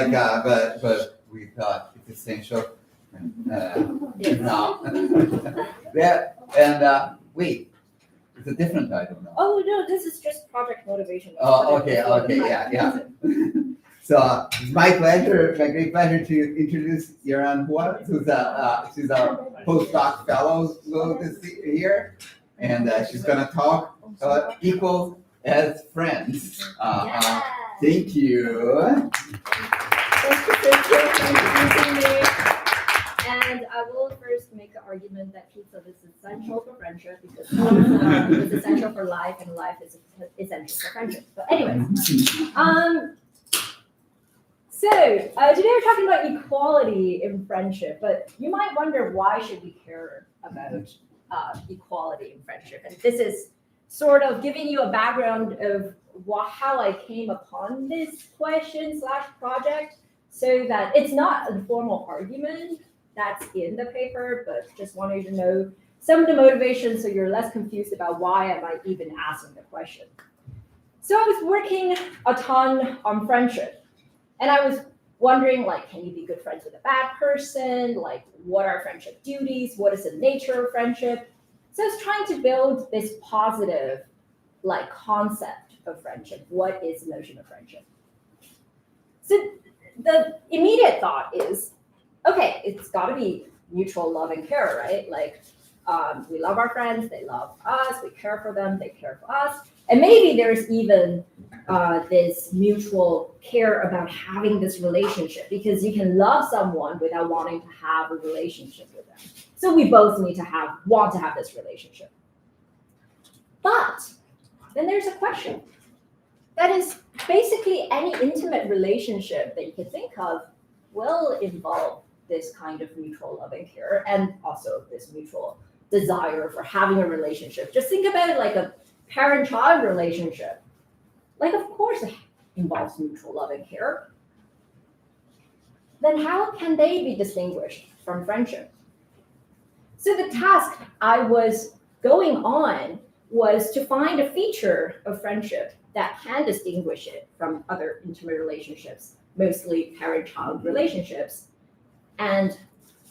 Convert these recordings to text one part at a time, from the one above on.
but we thought it's essential. Now, yeah, and wait, it's a different title now. Oh no, this is just project motivation. Oh, okay, yeah. So it's my great pleasure to introduce Yiran Hua, she's our postdoc fellow this year, and she's gonna talk equal as friends. Thank you. Thank you for introducing me. And I will first make the argument that pizza is essential for friendship because it's essential for life, and life is essential for friendship. But anyways, so today we're talking about equality in friendship. But you might wonder, why should we care about equality in friendship? And this is sort of giving you a background of how I came upon this question / project, so that it's not a formal argument that's in the paper, but just wanted you to know some of the motivations so you're less confused about why am I even asking the question. So I was working a ton on friendship, and I was wondering, like, can you be good friends with a bad person? Like, what are friendship duties? What is the nature of friendship? So I was trying to build this positive, like, concept of friendship. What is the notion of friendship? So the immediate thought is, okay, it's got to be mutual love and care, right? Like, we love our friends, they love us, we care for them, they care for us. And maybe there's even this mutual care about having this relationship, because you can love someone without wanting to have a relationship with them. So we both need to want to have this relationship. But then there's a question. That is, basically any intimate relationship that you can think of will involve this kind of mutual love and care, and also this mutual desire for having a relationship. Just think about it like a parent-child relationship. Like, of course it involves mutual love and care. Then how can they be distinguished from friendship? So the task I was going on was to find a feature of friendship that can distinguish it from other intimate relationships, mostly parent-child relationships. And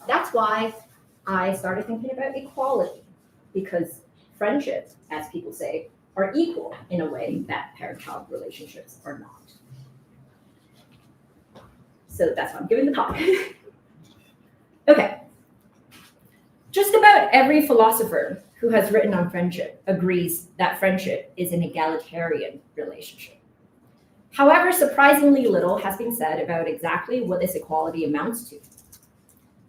that's why I started thinking about equality, because friendships, as people say, are equal in a way that parent-child relationships are not. So that's why I'm giving the talk. Okay. Just about every philosopher who has written on friendship agrees that friendship is an egalitarian relationship. However, surprisingly little has been said about exactly what this equality amounts to.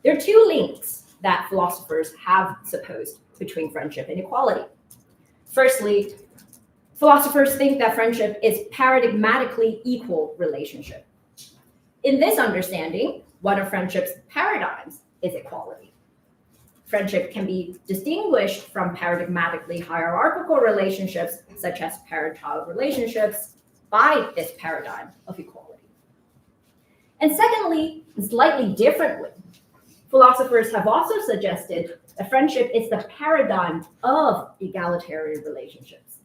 There are two links that philosophers have supposed between friendship and equality. Firstly, philosophers think that friendship is paradigmatically equal relationship. In this understanding, one of friendship's paradigms is equality. Friendship can be distinguished from paradigmatically hierarchical relationships, such as parent-child relationships, by this paradigm of equality. And secondly, slightly differently, philosophers have also suggested that friendship is the paradigm of egalitarian relationships.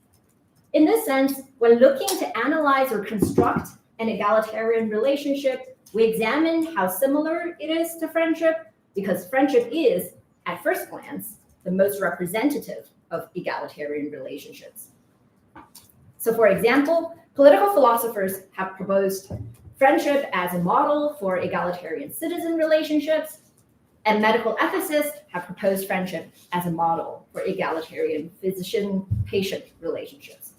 In this sense, when looking to analyze or construct an egalitarian relationship, we examine how similar it is to friendship, because friendship is, at first glance, the most representative of egalitarian relationships. So for example, political philosophers have proposed friendship as a model for egalitarian citizen relationships, and medical ethicists have proposed friendship as a model for egalitarian physician-patient relationships.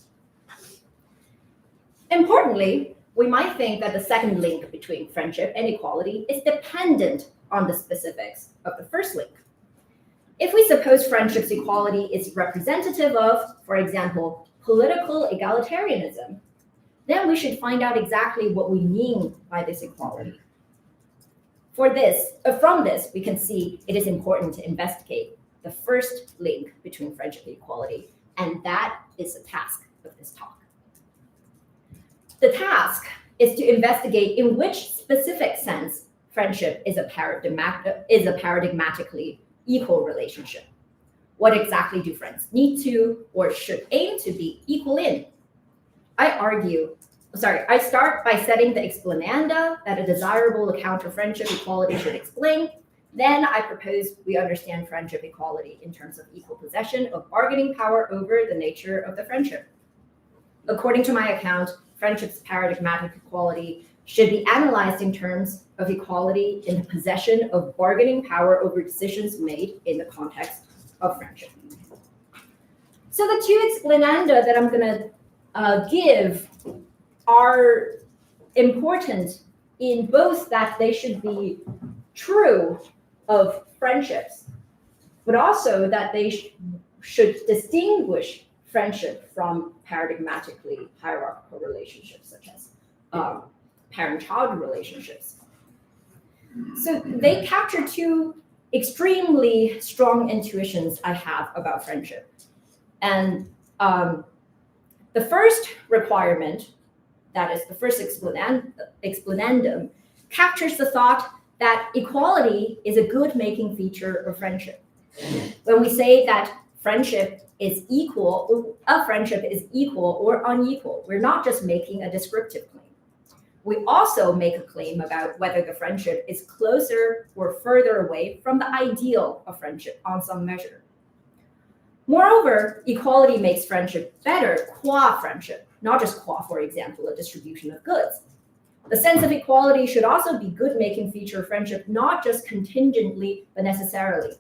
Importantly, we might think that the second link between friendship and equality is dependent on the specifics of the first link. If we suppose friendship's equality is representative of, for example, political egalitarianism, then we should find out exactly what we mean by this equality. From this, we can see it is important to investigate the first link between friendship and equality, and that is the task of this talk. The task is to investigate in which specific sense friendship is a paradigmatically equal relationship. What exactly do friends need to or should aim to be equal in? I argue I start by setting the explananda that a desirable account of friendship equality should explain. Then I propose we understand friendship equality in terms of equal possession of bargaining power over the nature of the friendship. According to my account, friendship's paradigmatic equality should be analyzed in terms of equality in the possession of bargaining power over decisions made in the context of friendship. So the two explananda that I'm going to give are important in both that they should be true of friendships, but also that they should distinguish friendship from paradigmatically hierarchical relationships such as parent-child relationships. So they capture two extremely strong intuitions I have about friendship. And the first requirement, that is the first explanandum, captures the thought that equality is a good-making feature of friendship. When we say that friendship is equal, a friendship is equal or unequal, we're not just making a descriptive claim. We also make a claim about whether the friendship is closer or further away from the ideal of friendship on some measure. Moreover, equality makes friendship better qua friendship, not just qua, for example, a distribution of goods. The sense of equality should also be good-making feature of friendship, not just contingently, but necessarily.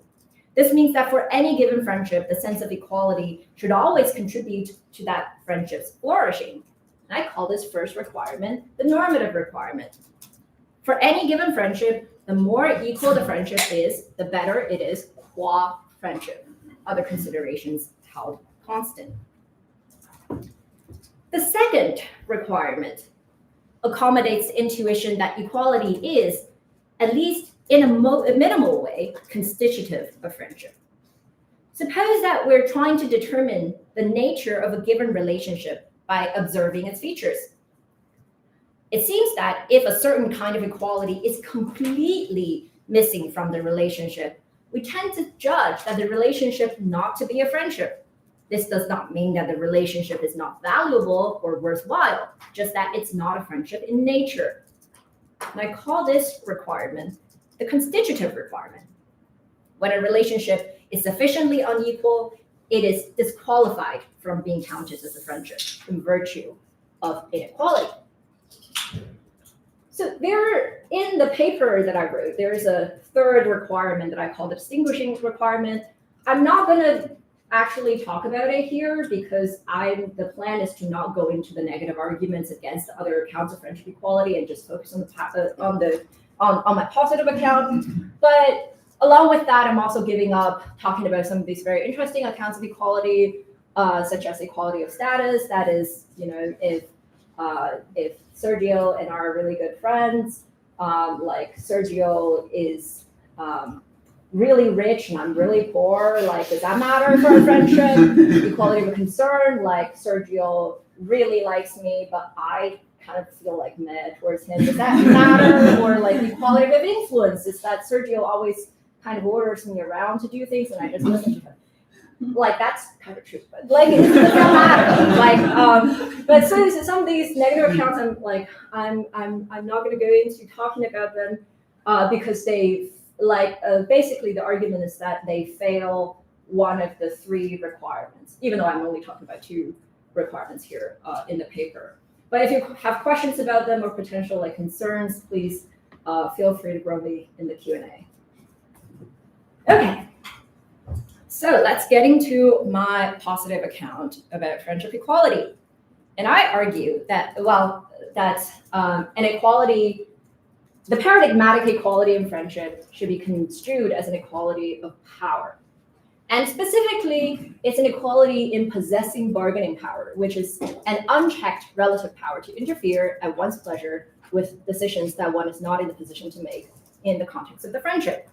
This means that for any given friendship, the sense of equality should always contribute to that friendship's flourishing. And I call this first requirement the normative requirement. For any given friendship, the more equal the friendship is, the better it is qua friendship. Other considerations held constant. The second requirement accommodates the intuition that equality is, at least in a minimal way, constitutive of friendship. Suppose that we're trying to determine the nature of a given relationship by observing its features. It seems that if a certain kind of equality is completely missing from the relationship, we tend to judge that the relationship not to be a friendship. This does not mean that the relationship is not valuable or worthwhile, just that it's not a friendship in nature. And I call this requirement the constitutive requirement. When a relationship is sufficiently unequal, it is disqualified from being counted as a friendship in virtue of inequality. So in the paper that I wrote, there is a third requirement that I call the distinguishing requirement. I'm not going to actually talk about it here because the plan is to not go into the negative arguments against the other accounts of friendship equality and just focus on my positive account. But along with that, I'm also giving up talking about some of these very interesting accounts of equality, such as equality of status. That is, if Sergio and I are really good friends, like Sergio is really rich and I'm really poor, like, does that matter for a friendship? Equality of concern, like Sergio really likes me, but I kind of feel like meh towards him. Does that matter? Or like equality of influence, is that Sergio always kind of orders me around to do things and I just listen to him. Like, that's kind of true, but like it doesn't matter. Like, but so some of these negative accounts, I'm not going to go into talking about them because they basically the argument is that they fail one of the three requirements, even though I'm only talking about two requirements here in the paper. But if you have questions about them or potential concerns, please feel free to throw me in the Q&A. Okay. So let's get into my positive account about friendship equality. And I argue that, an equality, the paradigmatic equality in friendship should be construed as an equality of power. And specifically, it's an equality in possessing bargaining power, which is an unchecked relative power to interfere at one's pleasure with decisions that one is not in the position to make in the context of the friendship.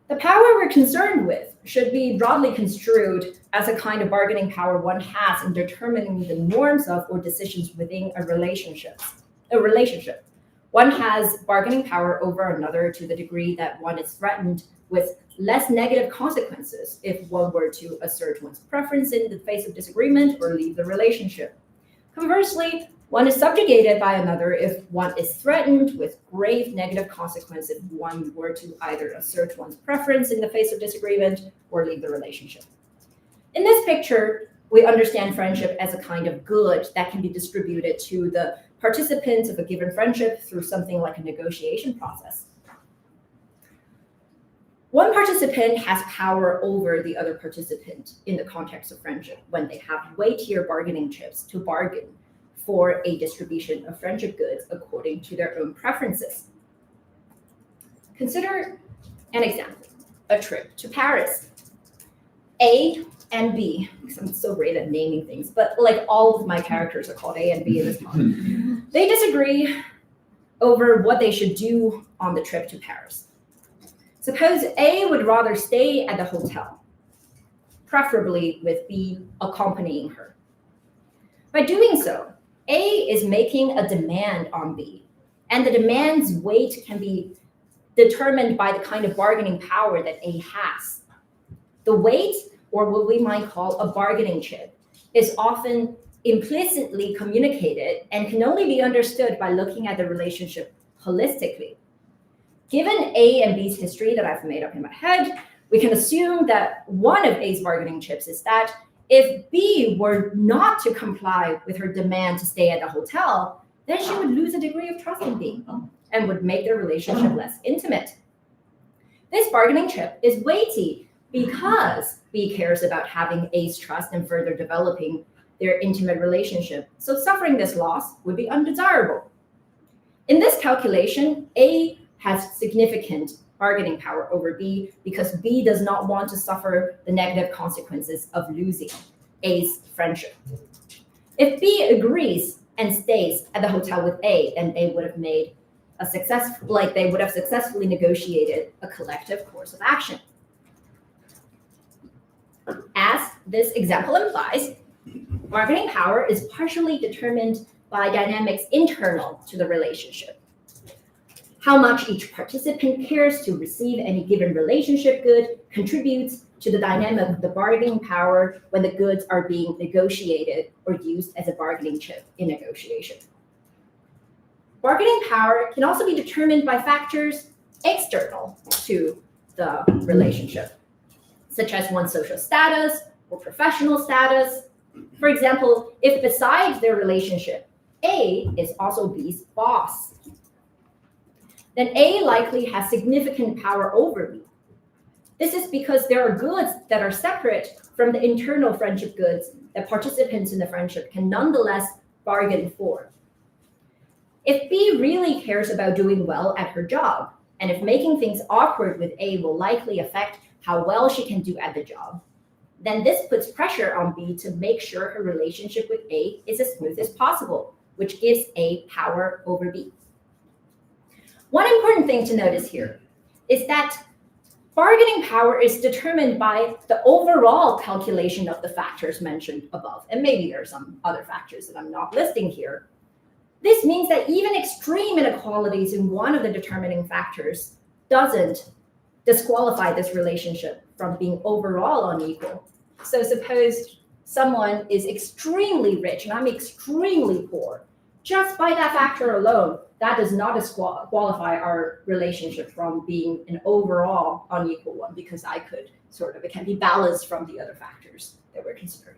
The power we're concerned with should be broadly construed as a kind of bargaining power one has in determining the norms of or decisions within a relationship. One has bargaining power over another to the degree that one is threatened with less negative consequences if one were to assert one's preference in the face of disagreement or leave the relationship. Conversely, One is subjugated by another if one is threatened with grave negative consequence if one were to either assert one's preference in the face of disagreement or leave the relationship. In this picture, we understand friendship as a kind of good that can be distributed to the participants of a given friendship through something like a negotiation process. One participant has power over the other participant in the context of friendship when they have weightier bargaining chips to bargain for a distribution of friendship goods according to their own preferences. Consider an example, a trip to Paris. A and B, because I'm so great at naming things, but like all of my characters are called A and B in this time. They disagree over what they should do on the trip to Paris. Suppose A would rather stay at the hotel, preferably with B accompanying her. By doing so, A is making a demand on B, and the demand's weight can be determined by the kind of bargaining power that A has. The weight, or what we might call a bargaining chip, is often implicitly communicated and can only be understood by looking at the relationship holistically. Given A and B's history that I've made up in my head, we can assume that one of A's bargaining chips is that if B were not to comply with her demand to stay at the hotel, then she would lose a degree of trust in B and would make their relationship less intimate. This bargaining chip is weighty because B cares about having A's trust and further developing their intimate relationship, so suffering this loss would be undesirable. In this calculation, A has significant bargaining power over B because B does not want to suffer the negative consequences of losing A's friendship. If B agrees and stays at the hotel with A, then they would have made a they would have successfully negotiated a collective course of action. As this example implies, bargaining power is partially determined by dynamics internal to the relationship. How much each participant cares to receive any given relationship good contributes to the dynamic of the bargaining power when the goods are being negotiated or used as a bargaining chip in negotiation. Bargaining power can also be determined by factors external to the relationship, such as one's social status or professional status. For example, if besides their relationship, A is also B's boss, then A likely has significant power over B. This is because there are goods that are separate from the internal friendship goods that participants in the friendship can nonetheless bargain for. If B really cares about doing well at her job, and if making things awkward with A will likely affect how well she can do at the job, then this puts pressure on B to make sure her relationship with A is as smooth as possible, which gives A power over B. One important thing to notice here is that bargaining power is determined by the overall calculation of the factors mentioned above, and maybe there are some other factors that I'm not listing here. This means that even extreme inequalities in one of the determining factors doesn't disqualify this relationship from being overall unequal. So suppose someone is extremely rich and I'm extremely poor. Just by that factor alone, that does not disqualify our relationship from being an overall unequal one, because it can be balanced from the other factors that we're considering.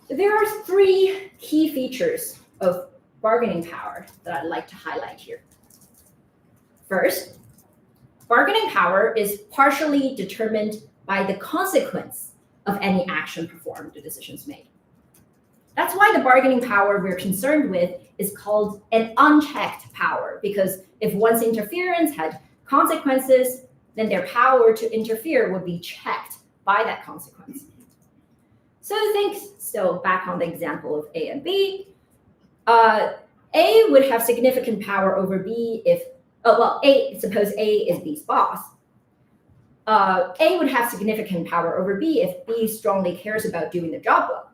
So there are three key features of bargaining power that I'd like to highlight here. First, bargaining power is partially determined by the consequence of any action performed or decisions made. That's why the bargaining power we're concerned with is called an unchecked power, because if one's interference had consequences, then their power to interfere would be checked by that consequence. So back on the example of A and B, A would have significant power over B if, suppose A is B's boss. A would have significant power over B if B strongly cares about doing the job well.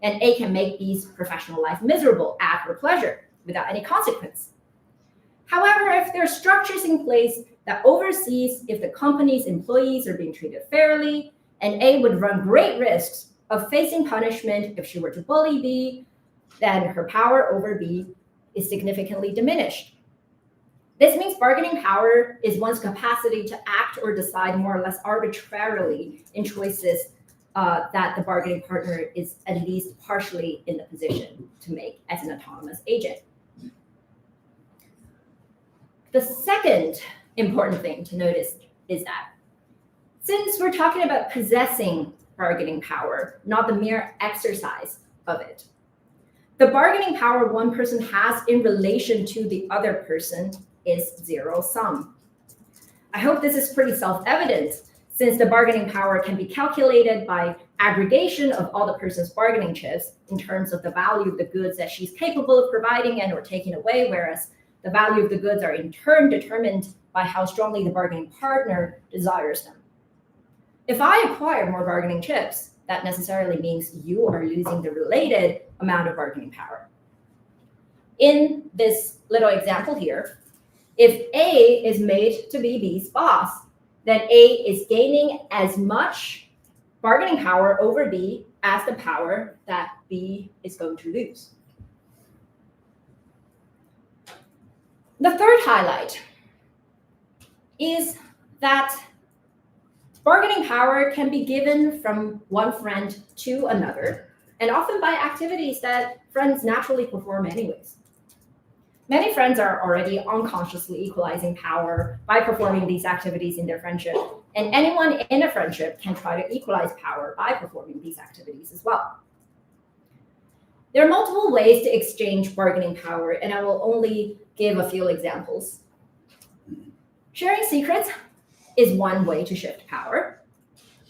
And A can make B's professional life miserable at her pleasure without any consequence. However, if there are structures in place that oversees if the company's employees are being treated fairly, and A would run great risks of facing punishment if she were to bully B, then her power over B is significantly diminished. This means bargaining power is one's capacity to act or decide more or less arbitrarily in choices that the bargaining partner is at least partially in the position to make as an autonomous agent. The second important thing to notice is that since we're talking about possessing bargaining power, not the mere exercise of it, the bargaining power one person has in relation to the other person is zero-sum. I hope this is pretty self-evident, since the bargaining power can be calculated by aggregation of all the person's bargaining chips in terms of the value of the goods that she's capable of providing and or taking away, whereas the value of the goods are in turn determined by how strongly the bargaining partner desires them. If I acquire more bargaining chips, that necessarily means you are losing the related amount of bargaining power. In this little example here, if A is made to be B's boss, then A is gaining as much bargaining power over B as the power that B is going to lose. The third highlight is that bargaining power can be given from one friend to another, and often by activities that friends naturally perform anyways. Many friends are already unconsciously equalizing power by performing these activities in their friendship, and anyone in a friendship can try to equalize power by performing these activities as well. There are multiple ways to exchange bargaining power, and I will only give a few examples. Sharing secrets is one way to shift power.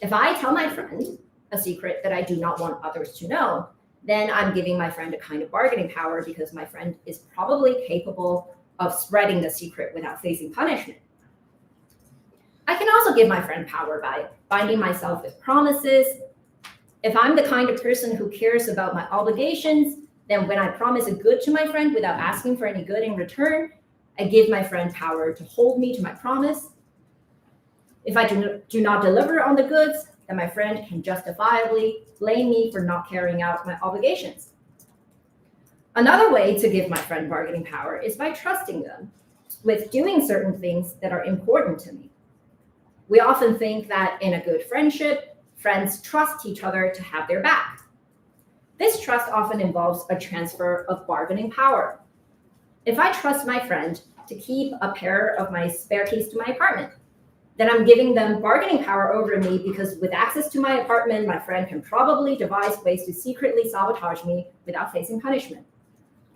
If I tell my friend a secret that I do not want others to know, then I'm giving my friend a kind of bargaining power because my friend is probably capable of spreading the secret without facing punishment. I can also give my friend power by binding myself with promises. If I'm the kind of person who cares about my obligations, then when I promise a good to my friend without asking for any good in return, I give my friend power to hold me to my promise. If I do not deliver on the goods, then my friend can justifiably blame me for not carrying out my obligations. Another way to give my friend bargaining power is by trusting them with doing certain things that are important to me. We often think that in a good friendship, friends trust each other to have their back. This trust often involves a transfer of bargaining power. If I trust my friend to keep a pair of my spare keys to my apartment, then I'm giving them bargaining power over me because with access to my apartment, my friend can probably devise ways to secretly sabotage me without facing punishment,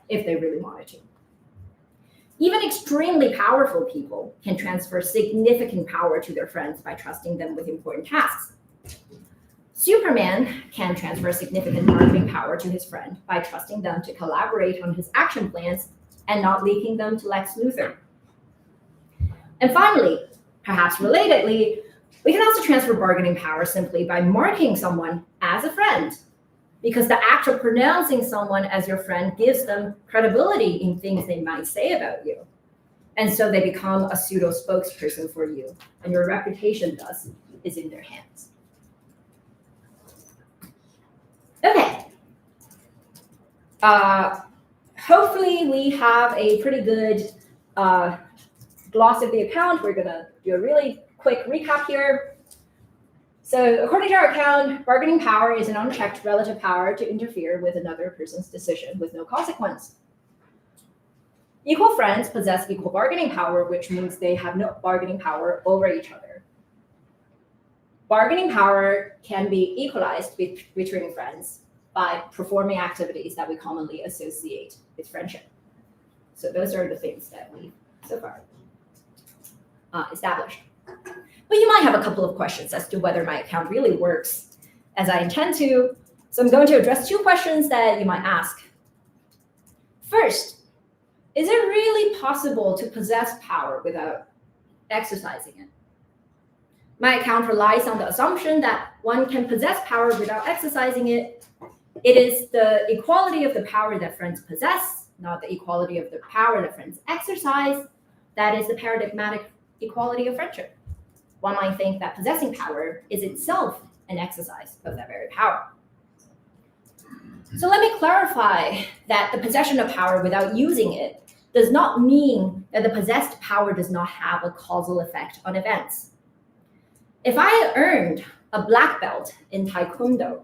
if they really wanted to. Even extremely powerful people can transfer significant power to their friends by trusting them with important tasks. Superman can transfer significant bargaining power to his friend by trusting them to collaborate on his action plans and not leaking them to Lex Luthor. And finally, perhaps relatedly, we can also transfer bargaining power simply by marking someone as a friend, because the act of pronouncing someone as your friend gives them credibility in things they might say about you. And so they become a pseudo spokesperson for you, and your reputation thus is in their hands. Okay. Hopefully we have a pretty good gloss of the account. We're gonna do a really quick recap here. So according to our account, bargaining power is an unchecked relative power to interfere with another person's decision with no consequence. Equal friends possess equal bargaining power, which means they have no bargaining power over each other. Bargaining power can be equalized between friends by performing activities that we commonly associate with friendship. So those are the things that we so far established. But you might have a couple of questions as to whether my account really works as I intend to. So I'm going to address two questions that you might ask. First, is it really possible to possess power without exercising it? My account relies on the assumption that one can possess power without exercising it. It is the equality of the power that friends possess, not the equality of the power that friends exercise, that is the paradigmatic equality of friendship. One might think that possessing power is itself an exercise of that very power. So let me clarify that the possession of power without using it does not mean that the possessed power does not have a causal effect on events. If I earned a black belt in Taekwondo,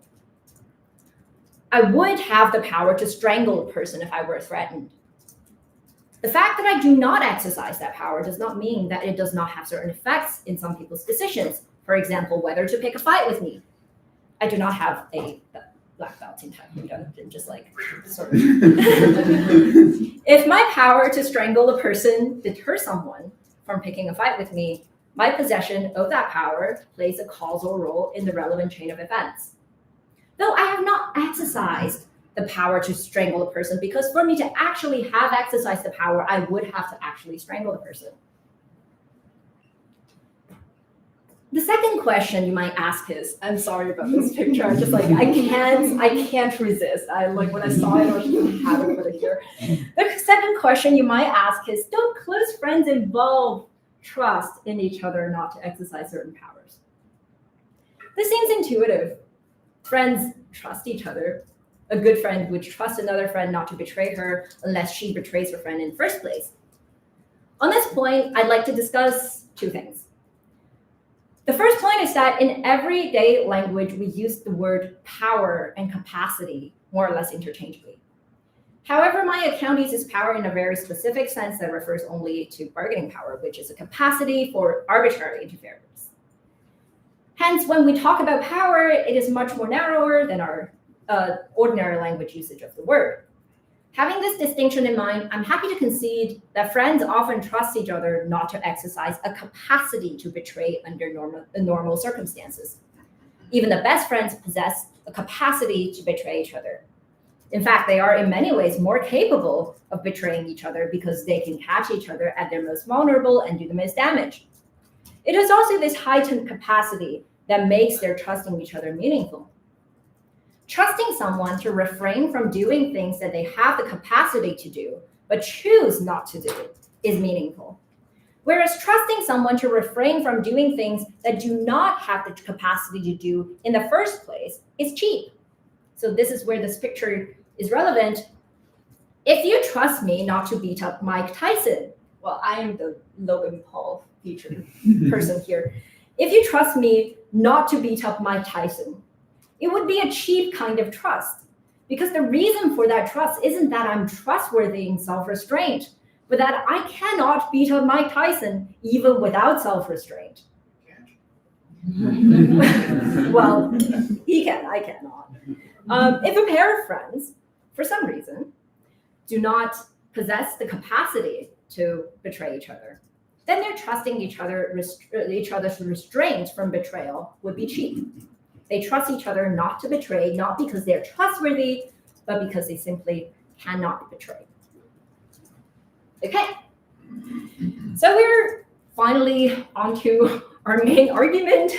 I would have the power to strangle a person if I were threatened. The fact that I do not exercise that power does not mean that it does not have certain effects in some people's decisions. For example, whether to pick a fight with me. I do not have a black belt in Taekwondo, just like sort of. If my power to strangle a person deters someone from picking a fight with me, my possession of that power plays a causal role in the relevant chain of events. Though I have not exercised the power to strangle a person, because for me to actually have exercised the power, I would have to actually strangle the person. The second question you might ask is, I'm sorry about this picture, I'm just like, I can't resist. I like when I saw it, I was just have to put it here. The second question you might ask is, don't close friends involve trust in each other not to exercise certain powers? This seems intuitive. Friends trust each other. A good friend would trust another friend not to betray her unless she betrays her friend in the first place. On this point, I'd like to discuss two things. The first point is that in everyday language, we use the word power and capacity more or less interchangeably. However, my account uses power in a very specific sense that refers only to bargaining power, which is a capacity for arbitrary interference. Hence, when we talk about power, it is much more narrower than our ordinary language usage of the word. Having this distinction in mind, I'm happy to concede that friends often trust each other not to exercise a capacity to betray under normal circumstances. Even the best friends possess a capacity to betray each other. In fact, they are in many ways more capable of betraying each other because they can catch each other at their most vulnerable and do the most damage. It is also this heightened capacity that makes their trusting each other meaningful. Trusting someone to refrain from doing things that they have the capacity to do, but choose not to do, is meaningful. Whereas trusting someone to refrain from doing things that do not have the capacity to do in the first place is cheap. So this is where this picture is relevant. If you trust me not to beat up Mike Tyson, well, I am the Logan Paul featured person here. If you trust me not to beat up Mike Tyson, it would be a cheap kind of trust, because the reason for that trust isn't that I'm trustworthy in self-restraint, but that I cannot beat up Mike Tyson even without self-restraint. Well, he can, I cannot. If a pair of friends, for some reason, do not possess the capacity to betray each other, then their trusting each other's restraint from betrayal would be cheap. They trust each other not to betray, not because they're trustworthy, but because they simply cannot betray. Okay, so we're finally onto our main argument.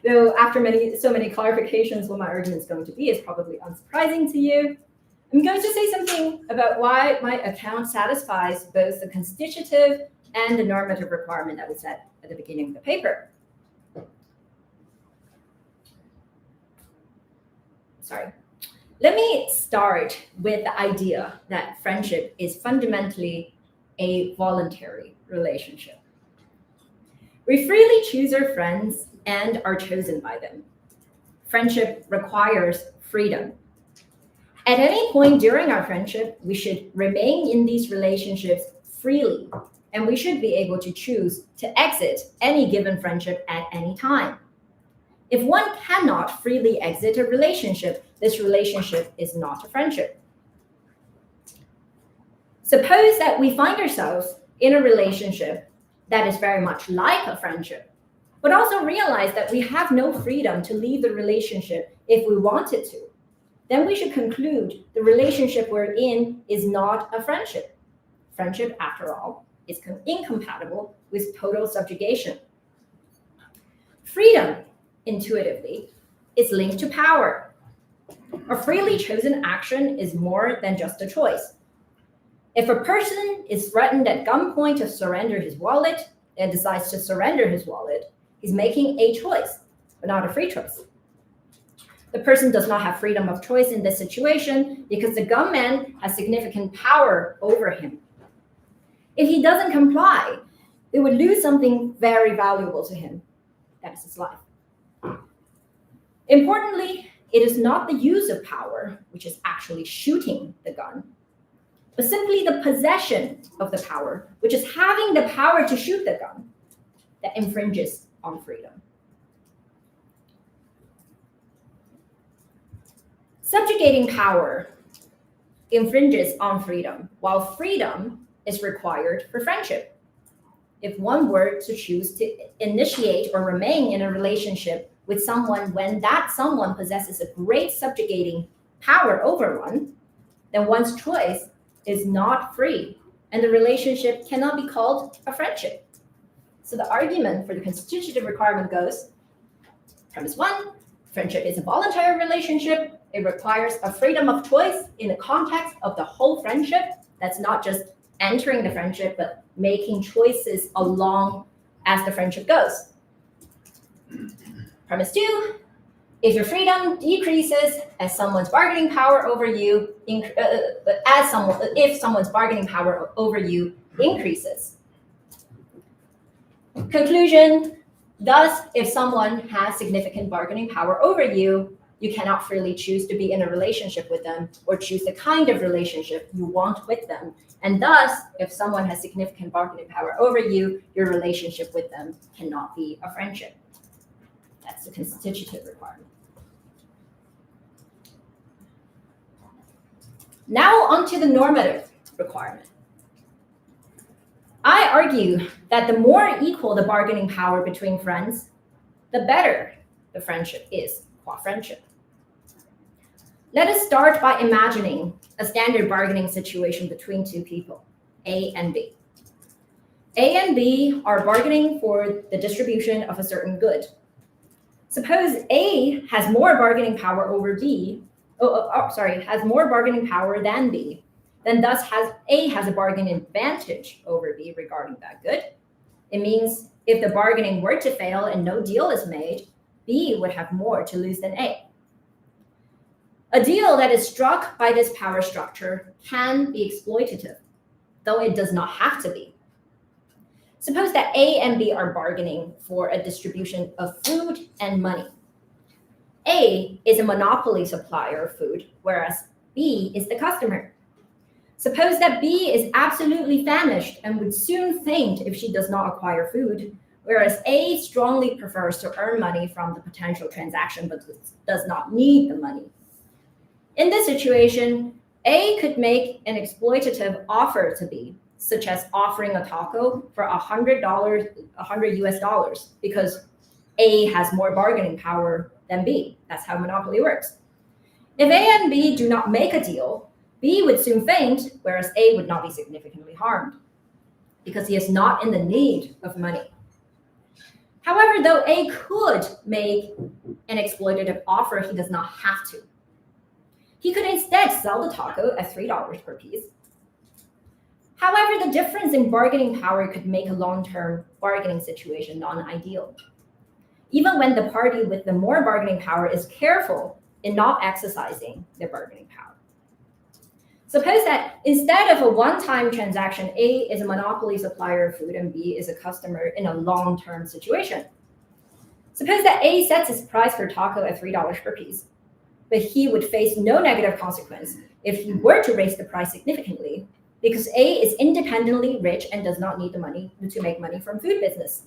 Though after so many clarifications, what my argument is going to be is probably unsurprising to you. I'm going to say something about why my account satisfies both the constitutive and the normative requirement that we set at the beginning of the paper. Sorry. Let me start with the idea that friendship is fundamentally a voluntary relationship. We freely choose our friends and are chosen by them. Friendship requires freedom. At any point during our friendship, we should remain in these relationships freely, and we should be able to choose to exit any given friendship at any time. If one cannot freely exit a relationship, this relationship is not a friendship. Suppose that we find ourselves in a relationship that is very much like a friendship, but also realize that we have no freedom to leave the relationship if we wanted to. Then we should conclude the relationship we're in is not a friendship. Friendship, after all, is incompatible with total subjugation. Freedom, intuitively, is linked to power. A freely chosen action is more than just a choice. If a person is threatened at gunpoint to surrender his wallet and decides to surrender his wallet, he's making a choice, but not a free choice. The person does not have freedom of choice in this situation because the gunman has significant power over him. If he doesn't comply, they would lose something very valuable to him. That is his life. Importantly, it is not the use of power, which is actually shooting the gun, but simply the possession of the power, which is having the power to shoot the gun, that infringes on freedom. Subjugating power infringes on freedom, while freedom is required for friendship. If one were to choose to initiate or remain in a relationship with someone when that someone possesses a great subjugating power over one, then one's choice is not free, and the relationship cannot be called a friendship. So the argument for the constitutive requirement goes, premise one, friendship is a voluntary relationship. It requires a freedom of choice in the context of the whole friendship. That's not just entering the friendship, but making choices along as the friendship goes. Premise two, if your freedom decreases as someone's bargaining power over you, if someone's bargaining power over you increases. Conclusion, thus, if someone has significant bargaining power over you, you cannot freely choose to be in a relationship with them or choose the kind of relationship you want with them. And thus, if someone has significant bargaining power over you, your relationship with them cannot be a friendship. That's the constitutive requirement. Now onto the normative requirement. I argue that the more equal the bargaining power between friends, the better the friendship is qua friendship. Let us start by imagining a standard bargaining situation between two people, A and B. A and B are bargaining for the distribution of a certain good. Suppose A has more bargaining power over B, has more bargaining power than B, then thus A has a bargaining advantage over B regarding that good. It means if the bargaining were to fail and no deal is made, B would have more to lose than A. A deal that is struck by this power structure can be exploitative, though it does not have to be. Suppose that A and B are bargaining for a distribution of food and money. A is a monopoly supplier of food, whereas B is the customer. Suppose that B is absolutely famished and would soon faint if she does not acquire food, whereas A strongly prefers to earn money from the potential transaction but does not need the money. In this situation, A could make an exploitative offer to B, such as offering a taco for $100 US, because A has more bargaining power than B. That's how monopoly works. If A and B do not make a deal, B would soon faint, whereas A would not be significantly harmed, because he is not in the need of money. However, though A could make an exploitative offer, he does not have to. He could instead sell the taco at $3 per piece. However, the difference in bargaining power could make a long-term bargaining situation non-ideal, even when the party with the more bargaining power is careful in not exercising their bargaining power. Suppose that instead of a one-time transaction, A is a monopoly supplier of food and B is a customer in a long-term situation. Suppose that A sets his price for taco at $3 per piece, but he would face no negative consequence if he were to raise the price significantly, because A is independently rich and does not need the money to make money from food business.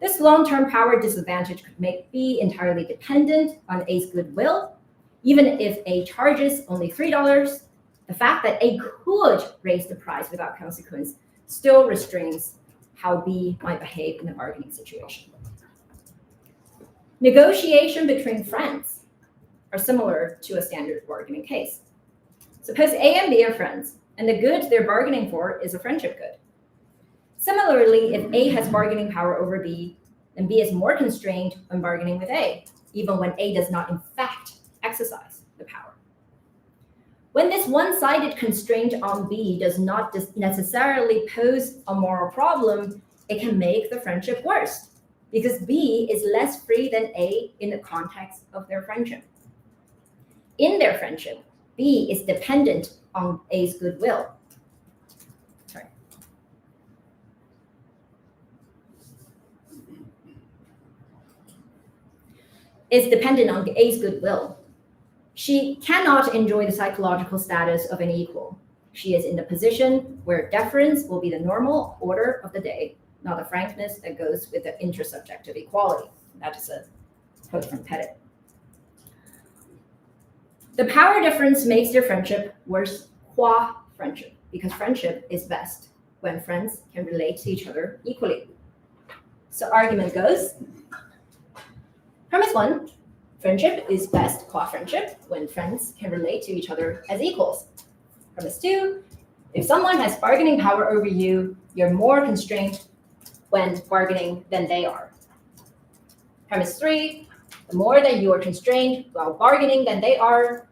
This long-term power disadvantage could make B entirely dependent on A's goodwill. Even if A charges only $3, the fact that A could raise the price without consequence still restrains how B might behave in a bargaining situation. Negotiation between friends are similar to a standard bargaining case. Suppose A and B are friends, and the good they're bargaining for is a friendship good. Similarly, if A has bargaining power over B, then B is more constrained when bargaining with A, even when A does not in fact exercise the power. When this one-sided constraint on B does not necessarily pose a moral problem, it can make the friendship worse, because B is less free than A in the context of their friendship. in their friendship, B is dependent on A's goodwill. Is dependent on A's goodwill. She cannot enjoy the psychological status of an equal. She is in the position where deference will be the normal order of the day, not the frankness that goes with the intersubjective equality. That is a quote from Pettit. The power difference makes their friendship worse qua friendship, because friendship is best when friends can relate to each other equally. So argument goes, premise 1, friendship is best qua friendship when friends can relate to each other as equals. Premise 2, if someone has bargaining power over you, you're more constrained when bargaining than they are. Premise 3, the more that you are constrained while bargaining than they are,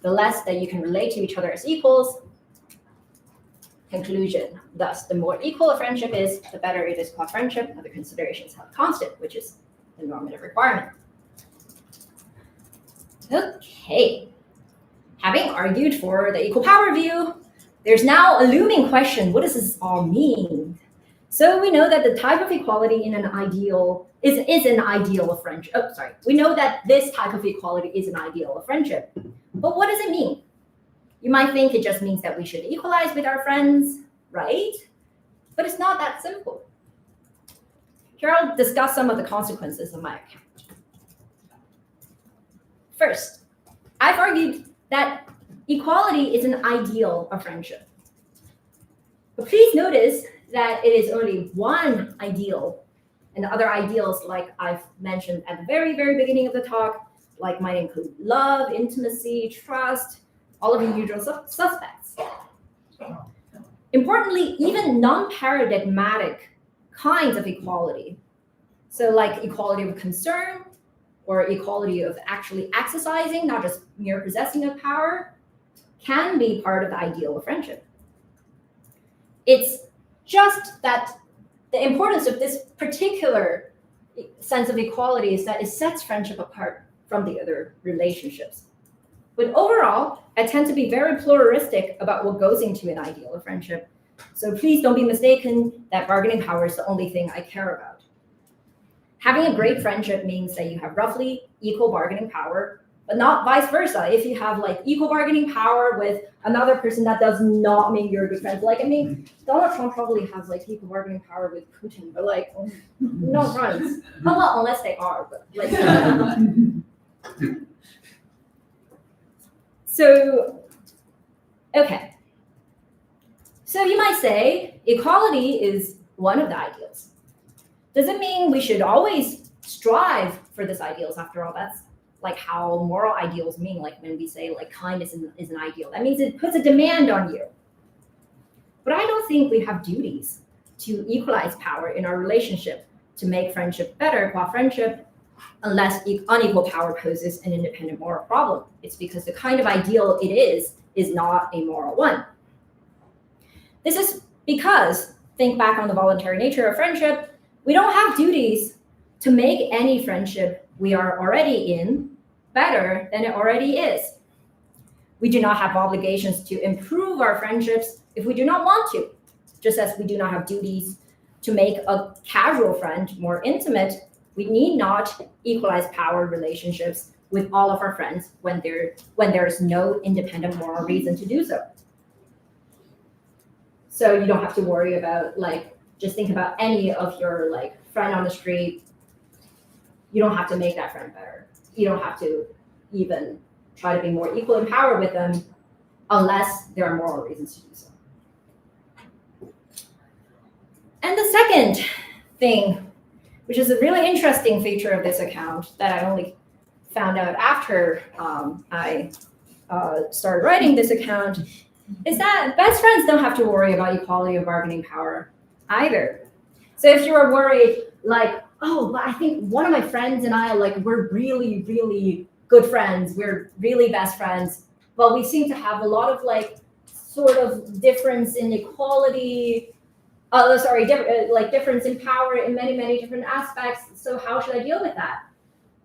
the less that you can relate to each other as equals. Conclusion, thus, the more equal a friendship is, the better it is qua friendship. Other considerations held constant, which is the normative requirement. Okay, having argued for the equal power view, there's now a looming question, what does this all mean? So we know that the type of equality in an ideal is an ideal of friendship. Oh, sorry. We know that this type of equality is an ideal of friendship. But what does it mean? You might think it just means that we should equalize with our friends, right? But it's not that simple. Here I'll discuss some of the consequences of my account. First, I've argued that equality is an ideal of friendship. But please notice that it is only one ideal, and other ideals, like I've mentioned at the very, very beginning of the talk, like might include love, intimacy, trust, all of the usual suspects. Importantly, even non-paradigmatic kinds of equality, so like equality of concern, or equality of actually exercising, not just mere possessing of power, can be part of the ideal of friendship. It's just that the importance of this particular sense of equality is that it sets friendship apart from the other relationships. But overall, I tend to be very pluralistic about what goes into an ideal of friendship. So please don't be mistaken that bargaining power is the only thing I care about. Having a great friendship means that you have roughly equal bargaining power, but not vice versa. If you have like equal bargaining power with another person, that does not mean you're good friends. Like, I mean, Donald Trump probably has like equal bargaining power with Putin, but like, no friends. Oh, well, unless they are, but like. So, okay. So you might say equality is one of the ideals. Does it mean we should always strive for this ideals? After all, that's like how moral ideals mean. Like when we say like kindness is an ideal, that means it puts a demand on you. But I don't think we have duties to equalize power in our relationship to make friendship better qua friendship, unless unequal power poses an independent moral problem. It's because the kind of ideal it is not a moral one. This is because, think back on the voluntary nature of friendship, we don't have duties to make any friendship we are already in better than it already is. We do not have obligations to improve our friendships if we do not want to, just as we do not have duties to make a casual friend more intimate. We need not equalize power relationships with all of our friends when there is no independent moral reason to do so. So you don't have to worry about like, just think about any of your like friend on the street. You don't have to make that friend better. You don't have to even try to be more equal in power with them unless there are moral reasons to do so. And the second thing, which is a really interesting feature of this account that I only found out after I started writing this account, is that best friends don't have to worry about equality of bargaining power either. So if you're worried, like, oh, but I think one of my friends and I, like, we're really, really good friends. We're really best friends. But we seem to have a lot of, like, sort of difference in equality. Difference in power in many, many different aspects. So how should I deal with that?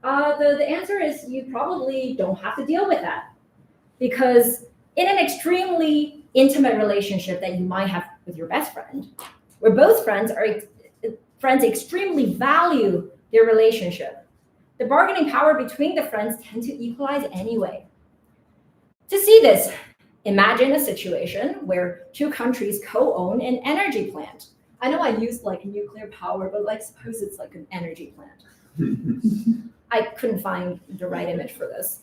The answer is you probably don't have to deal with that. because in an extremely intimate relationship that you might have with your best friend, where both friends extremely value their relationship, the bargaining power between the friends tend to equalize anyway. To see this, imagine a situation where two countries co-own an energy plant. I know I used like nuclear power, but like suppose it's like an energy plant. I couldn't find the right image for this.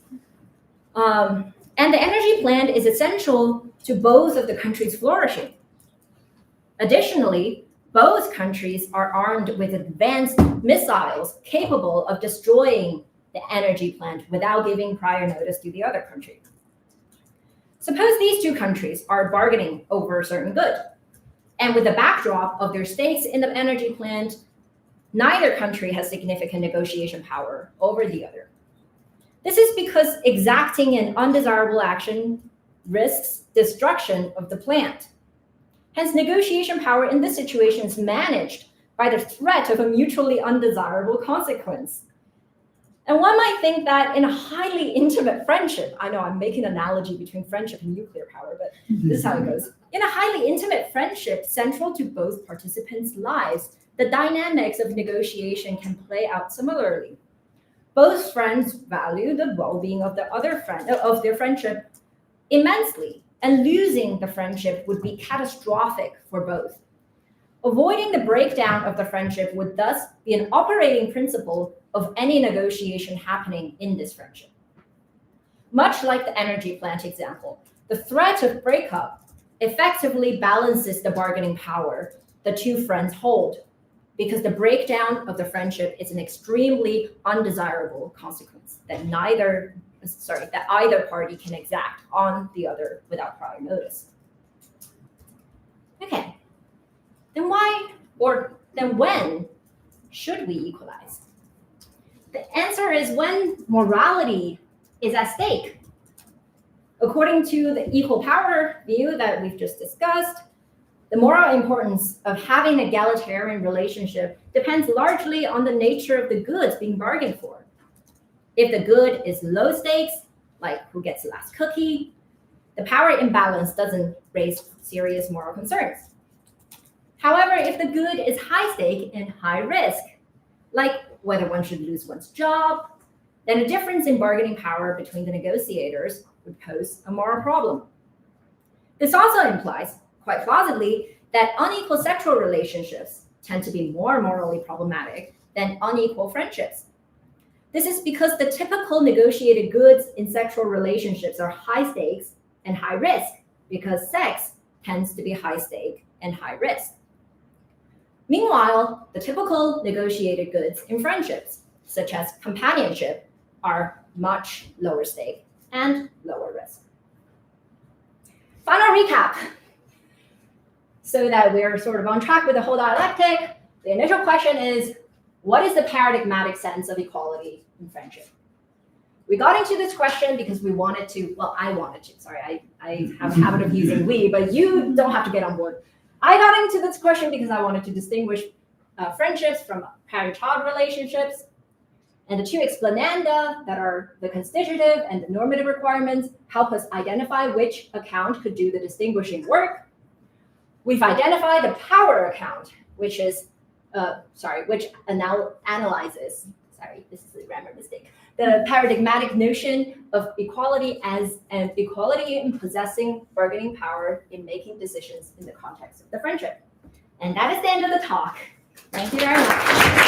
And the energy plant is essential to both of the countries' flourishing. Additionally, both countries are armed with advanced missiles capable of destroying the energy plant without giving prior notice to the other country. Suppose these two countries are bargaining over a certain good, and with the backdrop of their stakes in the energy plant, neither country has significant negotiation power over the other. This is because exacting an undesirable action risks destruction of the plant. Hence, negotiation power in this situation is managed by the threat of a mutually undesirable consequence. And one might think that in a highly intimate friendship, I know I'm making an analogy between friendship and nuclear power, but this is how it goes. In a highly intimate friendship, central to both participants' lives, the dynamics of negotiation can play out similarly. Both friends value the well-being of the other friend of their friendship immensely, and losing the friendship would be catastrophic for both. Avoiding the breakdown of the friendship would thus be an operating principle of any negotiation happening in this friendship. Much like the energy plant example, the threat of breakup effectively balances the bargaining power the two friends hold, because the breakdown of the friendship is an extremely undesirable consequence that either party can exact on the other without prior notice. Okay, then when should we equalize? The answer is when morality is at stake. According to the equal power view that we've just discussed, the moral importance of having an egalitarian relationship depends largely on the nature of the goods being bargained for. If the good is low stakes, like who gets the last cookie, the power imbalance doesn't raise serious moral concerns. However, if the good is high stake and high risk, like whether one should lose one's job, then a difference in bargaining power between the negotiators would pose a moral problem. This also implies, quite plausibly, that unequal sexual relationships tend to be more morally problematic than unequal friendships. This is because the typical negotiated goods in sexual relationships are high stakes and high risk, because sex tends to be high stake and high risk. Meanwhile, the typical negotiated goods in friendships, such as companionship, are much lower stake and lower risk. Final recap. So that we're sort of on track with the whole dialectic, the initial question is, what is the paradigmatic sense of equality in friendship? We got into this question because I wanted to, sorry, I have a habit of using we, but you don't have to get on board. I got into this question because I wanted to distinguish friendships from parent-child relationships, and the two explananda that are the constitutive and the normative requirements help us identify which account could do the distinguishing work. We've identified the power account, which analyzes, this is a grammar mistake, the paradigmatic notion of equality as an equality in possessing bargaining power in making decisions in the context of the friendship. And that is the end of the talk. Thank you very much.